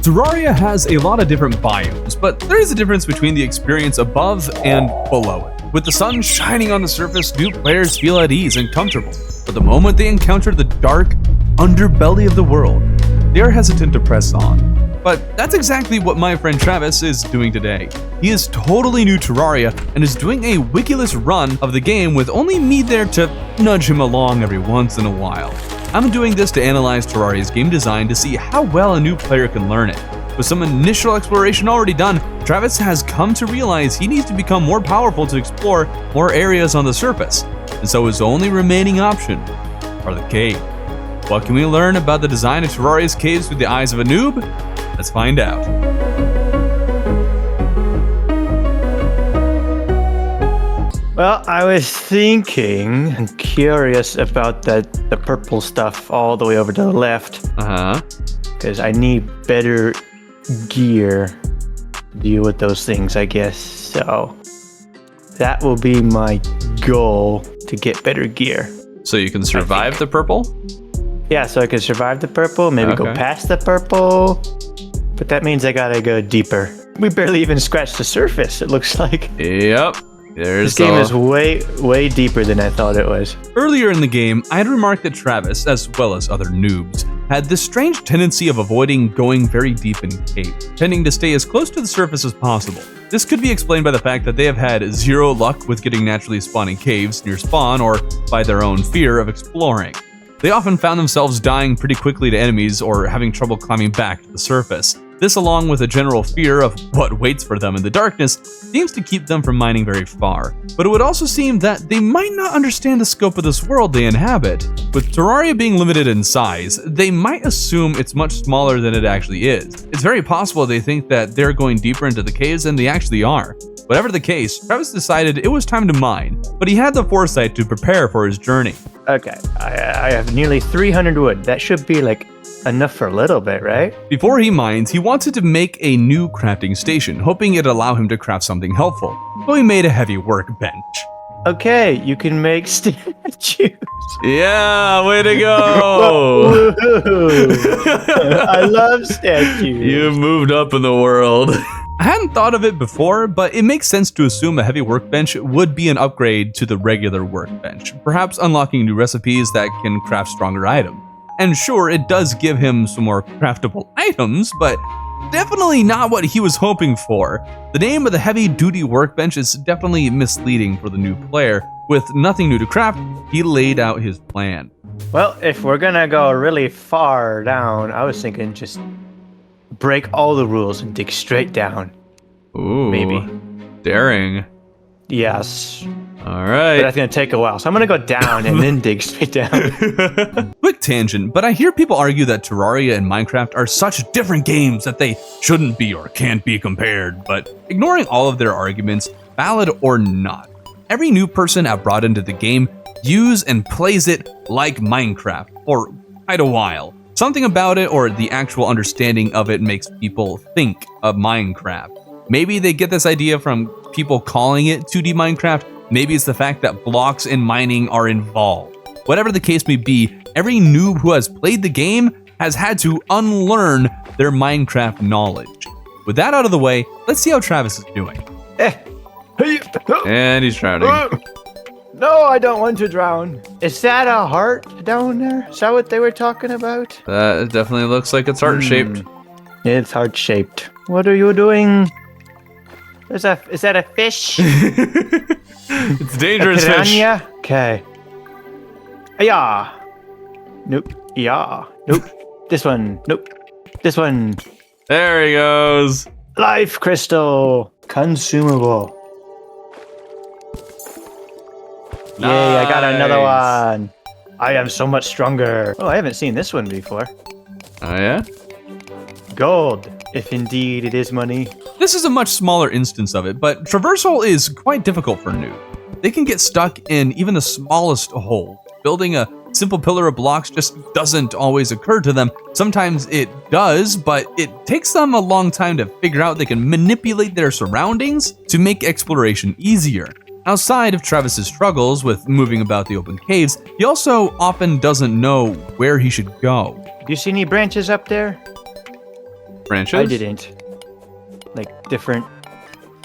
Terraria has a lot of different biomes, but there is a difference between the experience above and below it. With the sun shining on the surface, new players feel at ease and comfortable, but the moment they encounter the dark underbelly of the world, they are hesitant to press on. But that's exactly what my friend Travis is doing today. He is totally new to Terraria and is doing a wikiless run of the game with only me there to nudge him along every once in a while. I'm doing this to analyze Terraria's game design to see how well a new player can learn it. With some initial exploration already done, Travis has come to realize he needs to become more powerful to explore more areas on the surface, and so his only remaining option are the cave. What can we learn about the design of Terraria's caves through the eyes of a noob? Let's find out. Well, I was thinking and curious about the purple stuff all the way over to the left. Because I need better gear to deal with those things, I guess. So that will be my goal, to get better gear. So you can survive the purple? Yeah, so I can survive the purple, maybe go past the purple. But that means I gotta go deeper. We barely even scratched the surface, it looks like. Yep. This game is way deeper than I thought it was. Earlier in the game, I had remarked that Travis, as well as other noobs, had this strange tendency of avoiding going very deep in caves, tending to stay as close to the surface as possible. This could be explained by the fact that they have had zero luck with getting naturally spawning caves near spawn or by their own fear of exploring. They often found themselves dying pretty quickly to enemies or having trouble climbing back to the surface. This, along with a general fear of what waits for them in the darkness, seems to keep them from mining very far. But it would also seem that they might not understand the scope of this world they inhabit. With Terraria being limited in size, they might assume it's much smaller than it actually is. It's very possible they think that they're going deeper into the caves than they actually are. Whatever the case, Travis decided it was time to mine, but he had the foresight to prepare for his journey. Okay, I have nearly 300 wood. That should be like enough for a little bit, right? Before he mines, he wanted to make a new crafting station, hoping it'd allow him to craft something helpful. So he made a heavy workbench. Okay, you can make statues. Yeah, way to go! I love statues. You moved up in the world. I hadn't thought of it before, but it makes sense to assume a heavy workbench would be an upgrade to the regular workbench, perhaps unlocking new recipes that can craft stronger items. And sure, it does give him some more craftable items, but definitely not what he was hoping for. The name of the heavy-duty workbench is definitely misleading for the new player. With nothing new to craft, he laid out his plan. Well, if we're gonna go really far down, I was thinking just break all the rules and dig straight down. Ooh, maybe. Daring. Yes. All right. But that's going to take a while, so I'm going to go down and then dig straight down. Quick tangent, but I hear people argue that Terraria and Minecraft are such different games that they shouldn't be or can't be compared, but ignoring all of their arguments, valid or not, every new person I've brought into the game views and plays it like Minecraft for quite a while. Something about it or the actual understanding of it makes people think of Minecraft. Maybe they get this idea from people calling it 2D Minecraft. Maybe it's the fact that blocks and mining are involved. Whatever the case may be, every noob who has played the game has had to unlearn their Minecraft knowledge. With that out of the way, let's see how Travis is doing. And he's drowning. No, I don't want to drown. Is that a heart down there? Is that what they were talking about? That definitely looks like it's heart-shaped. It's heart-shaped. What are you doing? Is that a fish? It's dangerous fish. Okay. Yeah. Nope. Yeah. Nope. This one. Nope. This one. There he goes. Life crystal. Consumable. Nice. Yay, I got another one. I am so much stronger. Oh, I haven't seen this one before. Oh, yeah? Gold, if indeed it is money. This is a much smaller instance of it, but traversal is quite difficult for noob. They can get stuck in even the smallest hole. Building a simple pillar of blocks just doesn't always occur to them. Sometimes it does, but it takes them a long time to figure out they can manipulate their surroundings to make exploration easier. Outside of Travis's struggles with moving about the open caves, he also often doesn't know where he should go. Do you see any branches up there? Branches? I didn't. Like different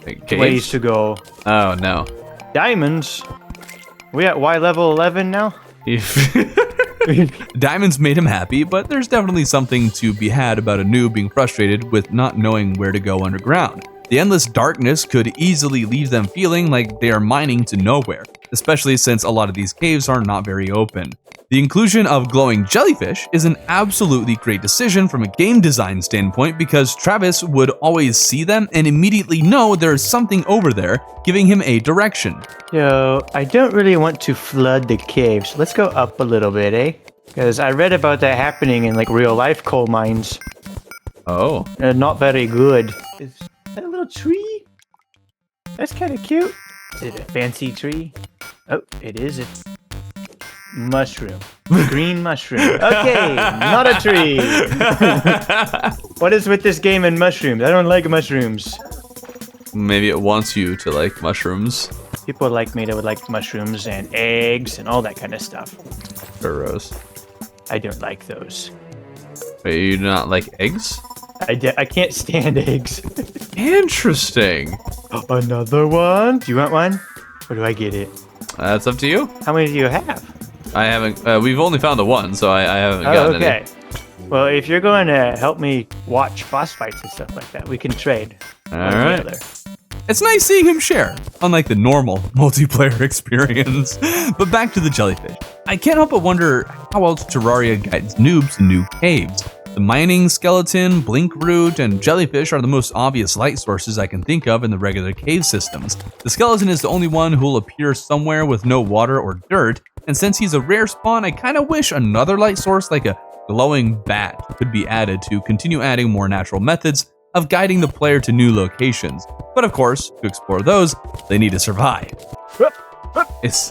Like ways to go. Oh, no. Diamonds. We at Y level 11 now? Diamonds made him happy, but there's definitely something to be had about a noob being frustrated with not knowing where to go underground. The endless darkness could easily leave them feeling like they are mining to nowhere, especially since a lot of these caves are not very open. The inclusion of glowing jellyfish is an absolutely great decision from a game design standpoint because Travis would always see them and immediately know there is something over there, giving him a direction. So, I don't really want to flood the caves. Let's go up a little bit, eh? Because I read about that happening in like real life coal mines. Oh. Not very good. Is that a little tree? That's kind of cute. Is it a fancy tree? Oh, it is a mushroom. Green mushroom. Okay, not a tree. What is with this game and mushrooms? I don't like mushrooms. Maybe it wants you to like mushrooms. People like me that would like mushrooms and eggs and all that kind of stuff. Gross. I don't like those. Wait, you do not like eggs? I can't stand eggs. Interesting. Another one? Do you want one? Or do I get it? That's up to you. How many do you have? I haven't. We've only found the one, so I haven't gotten okay. any. Well, if you're going to help me watch boss fights and stuff like that, we can trade. All right. It's nice seeing him share, unlike the normal multiplayer experience. But back to the jellyfish. I can't help but wonder how else Terraria guides noobs to new caves. The mining skeleton, blink root, and jellyfish are the most obvious light sources I can think of in the regular cave systems. The skeleton is the only one who will appear somewhere with no water or dirt, and since he's a rare spawn, I kinda wish another light source like a glowing bat could be added to continue adding more natural methods of guiding the player to new locations. But of course, to explore those, they need to survive.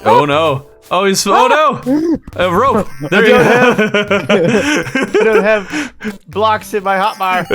Oh no. Oh, no! A rope! There you go! I don't have blocks in my hotbar.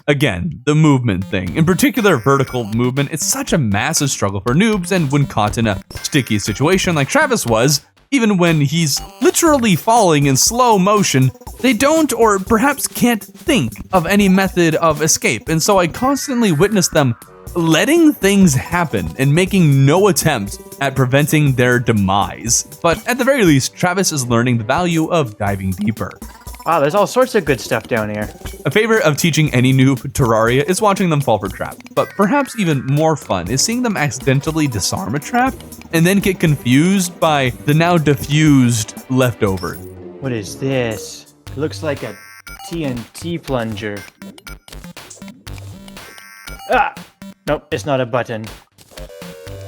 Again, the movement thing. In particular, vertical movement. It's such a massive struggle for noobs, and when caught in a sticky situation like Travis was, even when he's literally falling in slow motion, they don't or perhaps can't think of any method of escape, and so I constantly witness them letting things happen and making no attempt at preventing their demise. But at the very least, Travis is learning the value of diving deeper. Wow, there's all sorts of good stuff down here. A favorite of teaching any noob Terraria is watching them fall for traps, but perhaps even more fun is seeing them accidentally disarm a trap and then get confused by the now diffused leftovers. What is this? It looks like a TNT plunger. Ah! Nope, it's not a button.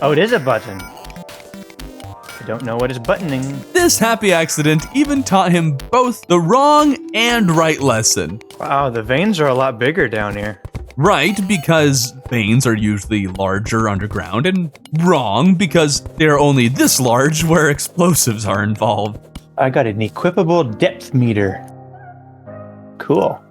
Oh, it is a button. I don't know what is buttoning. This happy accident even taught him both the wrong and right lesson. Wow, the veins are a lot bigger down here. Right, because veins are usually larger underground, and wrong, because they're only this large where explosives are involved. I got an equipable depth meter. Cool.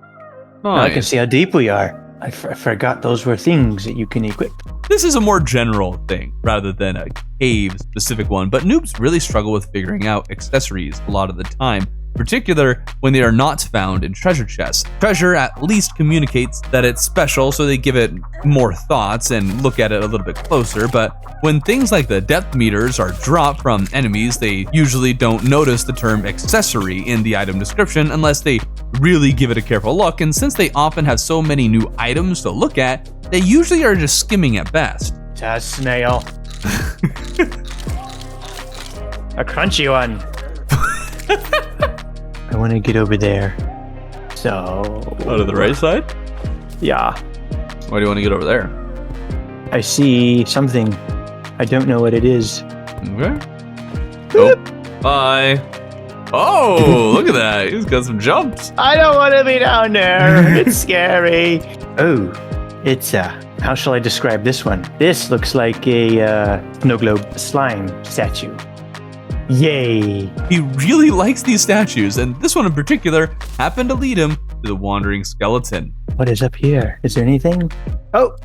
Nice. Now I can see how deep we are. I forgot those were things that you can equip. This is a more general thing rather than a cave-specific one, but noobs really struggle with figuring out accessories a lot of the time, particular when they are not found in treasure chests. Treasure at least communicates that it's special, so they give it more thoughts and look at it a little bit closer, but when things like the depth meters are dropped from enemies, they usually don't notice the term accessory in the item description unless they really give it a careful look, and since they often have so many new items to look at, they usually are just skimming at best. It's a snail. A crunchy one. I want to get over there. So... Oh, to the right side? Yeah. Why do you want to get over there? I see something. I don't know what it is. Okay. Oh. Bye. Oh, look at that. He's got some jumps. I don't want to be down there. It's scary. Oh, it's how shall I describe this one? This looks like a snow globe slime statue. Yay. He really likes these statues, and this one in particular happened to lead him to the wandering skeleton. What is up here? Is there anything? Oh,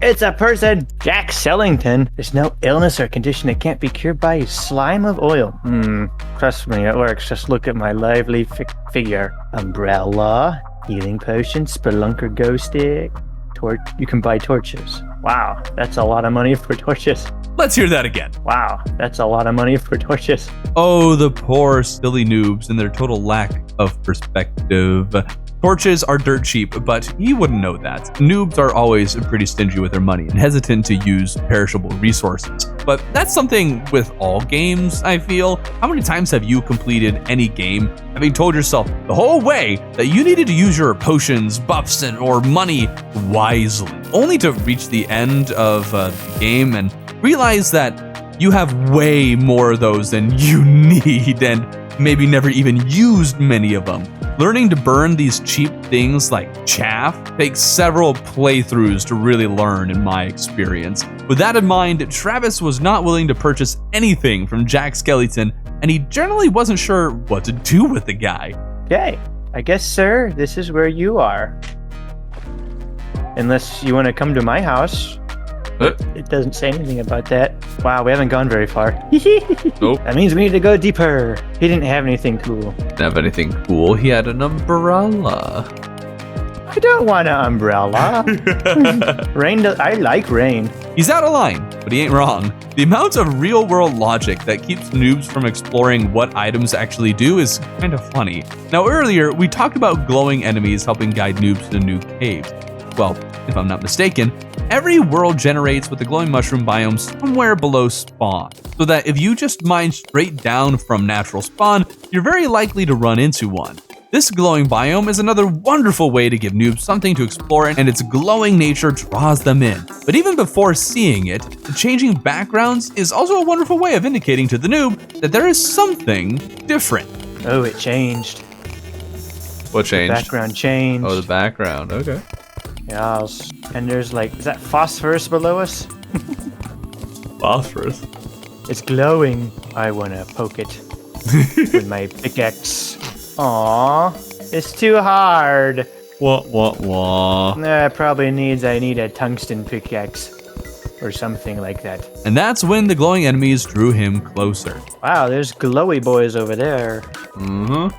it's a person. Jack Sellington. There's no illness or condition that can't be cured by slime of oil. Trust me, it works. Just look at my lively figure. Umbrella. Healing potion, spelunker glow stick, torch. You can buy torches. Wow, that's a lot of money for torches. Let's hear that again. Wow, that's a lot of money for torches. Oh, the poor silly noobs and their total lack of perspective. Torches are dirt cheap, but you wouldn't know that. Noobs are always pretty stingy with their money and hesitant to use perishable resources. But that's something with all games, I feel. How many times have you completed any game having told yourself the whole way that you needed to use your potions, buffs, or money wisely, only to reach the end of the game and realize that you have way more of those than you need and maybe never even used many of them? Learning to burn these cheap things like chaff takes several playthroughs to really learn, in my experience. With that in mind, Travis was not willing to purchase anything from Jack Skellington, and he generally wasn't sure what to do with the guy. Okay, I guess, sir, this is where you are. Unless you want to come to my house. It doesn't say anything about that. Wow, we haven't gone very far. Nope. That means we need to go deeper. He didn't have anything cool. Didn't have anything cool. He had an umbrella. I don't want an umbrella. Rain. I like rain. He's out of line, but he ain't wrong. The amount of real-world logic that keeps noobs from exploring what items actually do is kind of funny. Now, earlier, we talked about glowing enemies helping guide noobs to new caves. Well, if I'm not mistaken, every world generates with the glowing mushroom biome somewhere below spawn, so that if you just mine straight down from natural spawn, you're very likely to run into one. This glowing biome is another wonderful way to give noobs something to explore, and its glowing nature draws them in. But even before seeing it, the changing backgrounds is also a wonderful way of indicating to the noob that there is something different. Oh, it changed. What changed? The background changed. Oh, the background, okay. Yes. And there's like, is that phosphorus below us? Phosphorus? It's glowing. I want to poke it with my pickaxe. Aww, it's too hard. What? I need a tungsten pickaxe or something like that. And that's when the glowing enemies drew him closer. Wow, there's glowy boys over there. Mm-hmm.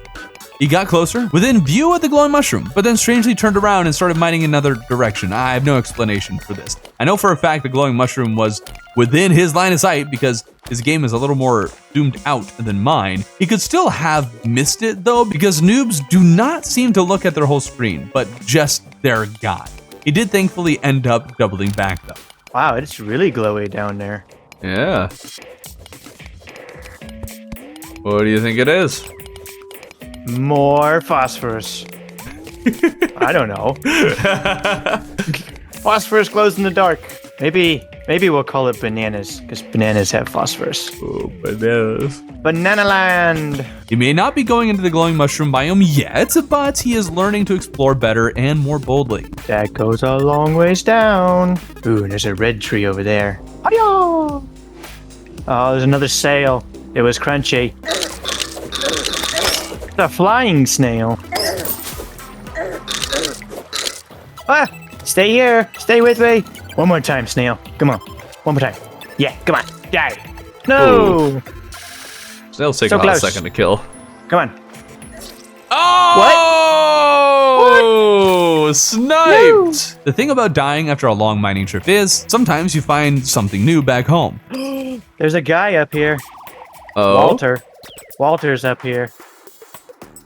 He got closer, within view of the glowing mushroom, but then strangely turned around and started mining another direction. I have no explanation for this. I know for a fact the glowing mushroom was within his line of sight because his game is a little more zoomed out than mine. He could still have missed it though, because noobs do not seem to look at their whole screen, but just their guy. He did thankfully end up doubling back though. Wow, it's really glowy down there. Yeah. What do you think it is? More phosphorus. I don't know. Phosphorus glows in the dark. Maybe we'll call it bananas, because bananas have phosphorus. Oh, bananas. Banana land! He may not be going into the glowing mushroom biome yet, but he is learning to explore better and more boldly. That goes a long ways down. Ooh, and there's a red tree over there. Hi-ya! Oh, there's another sail. It was crunchy. A flying snail. Ah! Stay here. Stay with me. One more time, snail. Come on. One more time. Yeah, come on. Die. No! Ooh. Snails take So about a close. second to kill. Come on. Oh! What? Sniped! No. The thing about dying after a long mining trip is, sometimes you find something new back home. There's a guy up here. Oh? Walter. Walter's up here.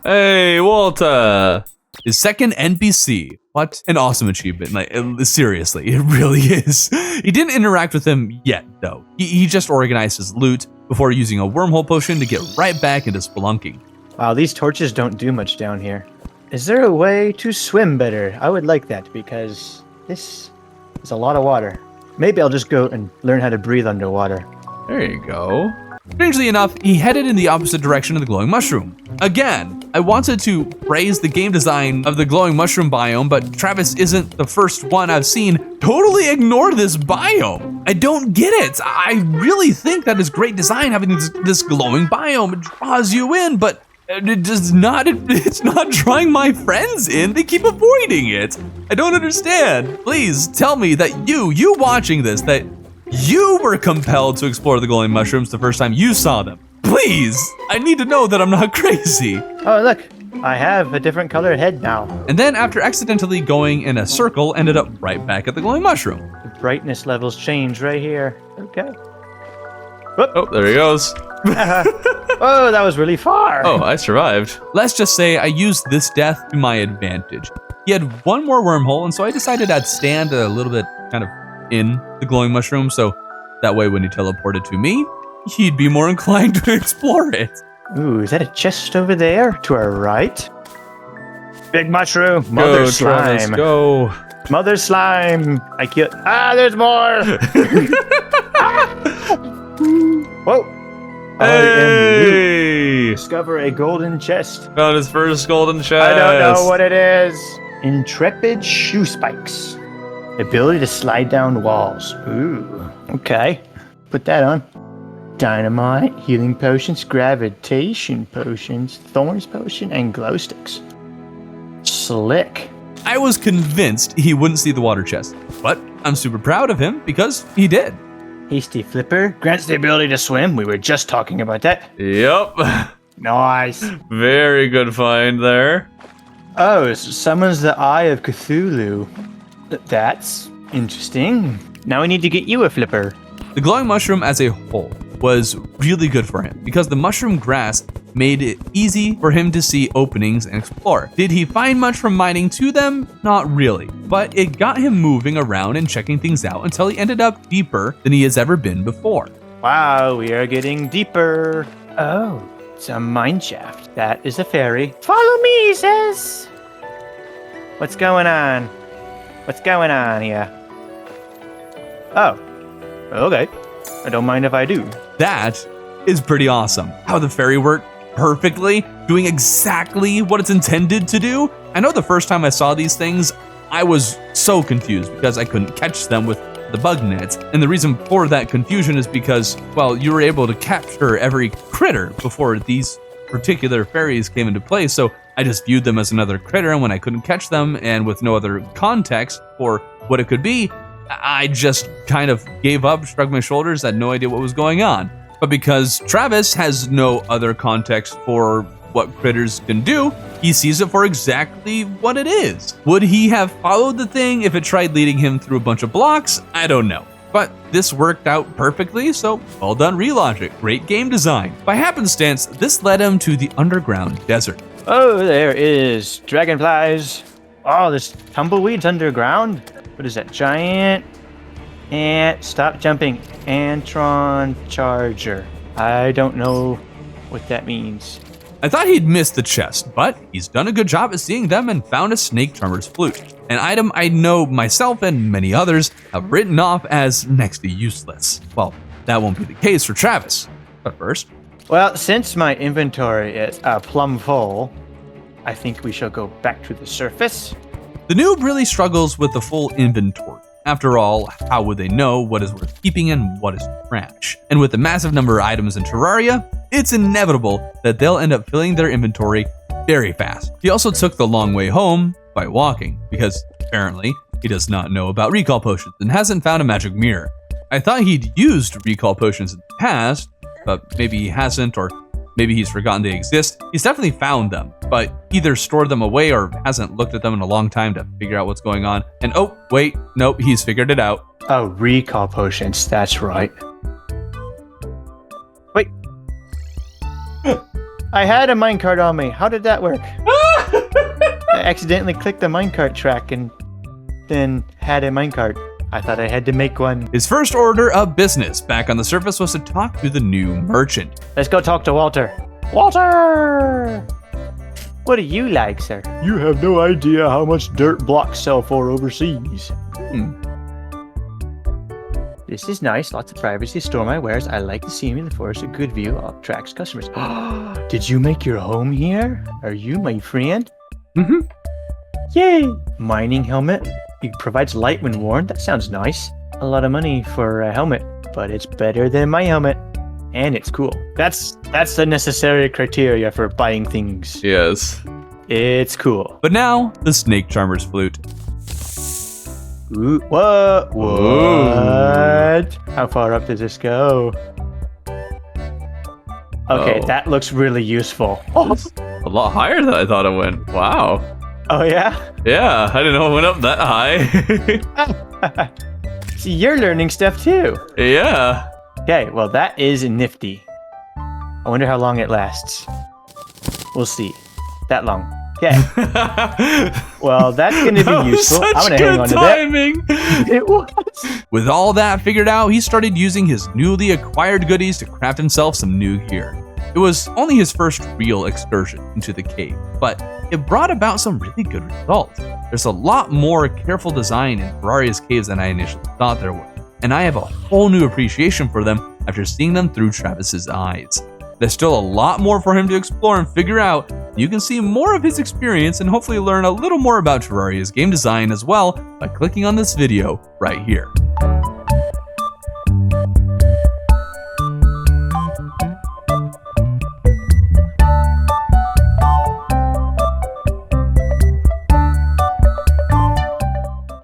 Hey, Walter! His second NPC. What an awesome achievement. Like, seriously, it really is. He didn't interact with him yet, though. He just organized his loot before using a wormhole potion to get right back into spelunking. Wow, these torches don't do much down here. Is there a way to swim better? I would like that because this is a lot of water. Maybe I'll just go and learn how to breathe underwater. There you go. Strangely enough, he headed in the opposite direction of the glowing mushroom. Again, I wanted to praise the game design of the glowing mushroom biome, but Travis isn't the first one I've seen totally ignore this biome. I don't get it. I really think that is great design having this glowing biome. It draws you in, but it's not drawing my friends in. They keep avoiding it. I don't understand. Please tell me that you watching this, that you were compelled to explore the glowing mushrooms the first time you saw them. Please, I need to know that I'm not crazy. Oh, look, I have a different color head now. And then after accidentally going in a circle, ended up right back at the glowing mushroom. The brightness levels change right here. Okay. Whoop. Oh, there he goes. Oh, that was really far. Oh, I survived. Let's just say I used this death to my advantage. He had one more wormhole, and so I decided I'd stand a little bit kind of in the glowing mushroom, so that way when he teleported to me, he'd be more inclined to explore it. Ooh, is that a chest over there to our right? Big mushroom. Mother slime. Travis, go. Mother slime. I killed. There's more. Whoa. Hey! Discover a golden chest. Found his first golden chest. I don't know what it is. Intrepid shoe spikes. Ability to slide down walls. Ooh. Okay. Put that on. Dynamite, healing potions, gravitation potions, thorns potion, and glow sticks. Slick. I was convinced he wouldn't see the water chest, but I'm super proud of him because he did. Hasty flipper grants the ability to swim. We were just talking about that. Yep. Nice. Very good find there. Oh, it summons the Eye of Cthulhu. That's interesting. Now we need to get you a flipper. The glowing mushroom as a whole was really good for him because the mushroom grass made it easy for him to see openings and explore. Did he find much from mining to them? Not really, but it got him moving around and checking things out until he ended up deeper than he has ever been before. Wow, we are getting deeper. Oh, it's a mine shaft. That is a fairy. Follow me, he says. What's going on? What's going on here? Oh, okay. I don't mind if I do. That is pretty awesome. How the fairy worked perfectly, doing exactly what it's intended to do. I know the first time I saw these things, I was so confused because I couldn't catch them with the bug nets. And the reason for that confusion is because, well, you were able to capture every critter before these particular fairies came into play. So I just viewed them as another critter, and when I couldn't catch them and with no other context for what it could be, I just kind of gave up, shrugged my shoulders, had no idea what was going on. But because Travis has no other context for what critters can do, he sees it for exactly what it is. Would he have followed the thing if it tried leading him through a bunch of blocks? I don't know. But this worked out perfectly, so well done, Relogic. Great game design. By happenstance, this led him to the underground desert. Oh, there is dragonflies. Oh, there's tumbleweeds underground. What is that? Giant ant. Stop jumping. Antron charger. I don't know what that means. I thought he'd missed the chest, but he's done a good job at seeing them and found a snake charmer's flute, an item I know myself and many others have written off as next to useless. Well, that won't be the case for Travis. But first, well, since my inventory is plumb full, I think we shall go back to the surface. The noob really struggles with the full inventory. After all, how would they know what is worth keeping and what is trash? And with the massive number of items in Terraria, it's inevitable that they'll end up filling their inventory very fast. He also took the long way home by walking, because apparently he does not know about recall potions and hasn't found a magic mirror. I thought he'd used recall potions in the past, but maybe he hasn't, or maybe he's forgotten they exist. He's definitely found them, but either stored them away or hasn't looked at them in a long time to figure out what's going on. And oh, wait, nope, he's figured it out. Oh, recall potions, that's right. Wait. I had a minecart on me. How did that work? I accidentally clicked the minecart track and then had a minecart. I thought I had to make one. His first order of business back on the surface was to talk to the new merchant. Let's go talk to Walter. Walter! What do you like, sir? You have no idea how much dirt blocks sell for overseas. This is nice. Lots of privacy. Store my wares. I like to see me in the forest. A good view attracts customers. Did you make your home here? Are you my friend? Mm-hmm. Yay! Mining helmet. It provides light when worn. That sounds nice. A lot of money for a helmet, but it's better than my helmet. And it's cool. That's the necessary criteria for buying things. Yes. It's cool. But now, the snake charmer's flute. Ooh, what? Whoa. What? How far up does this go? Okay, that looks really useful. Oh, A lot higher than I thought it went. Wow. Oh, yeah? Yeah, I didn't know it went up that high. See, you're learning stuff too. Yeah. Okay, well, that is nifty. I wonder how long it lasts. We'll see. That long. Okay. Well, that's going to be useful. I'm going to hang on to that. It was. With all that figured out, he started using his newly acquired goodies to craft himself some new gear. It was only his first real excursion into the cave, but it brought about some really good results. There's a lot more careful design in Terraria's caves than I initially thought there were, and I have a whole new appreciation for them after seeing them through Travis's eyes. There's still a lot more for him to explore and figure out. You can see more of his experience and hopefully learn a little more about Terraria's game design as well by clicking on this video right here.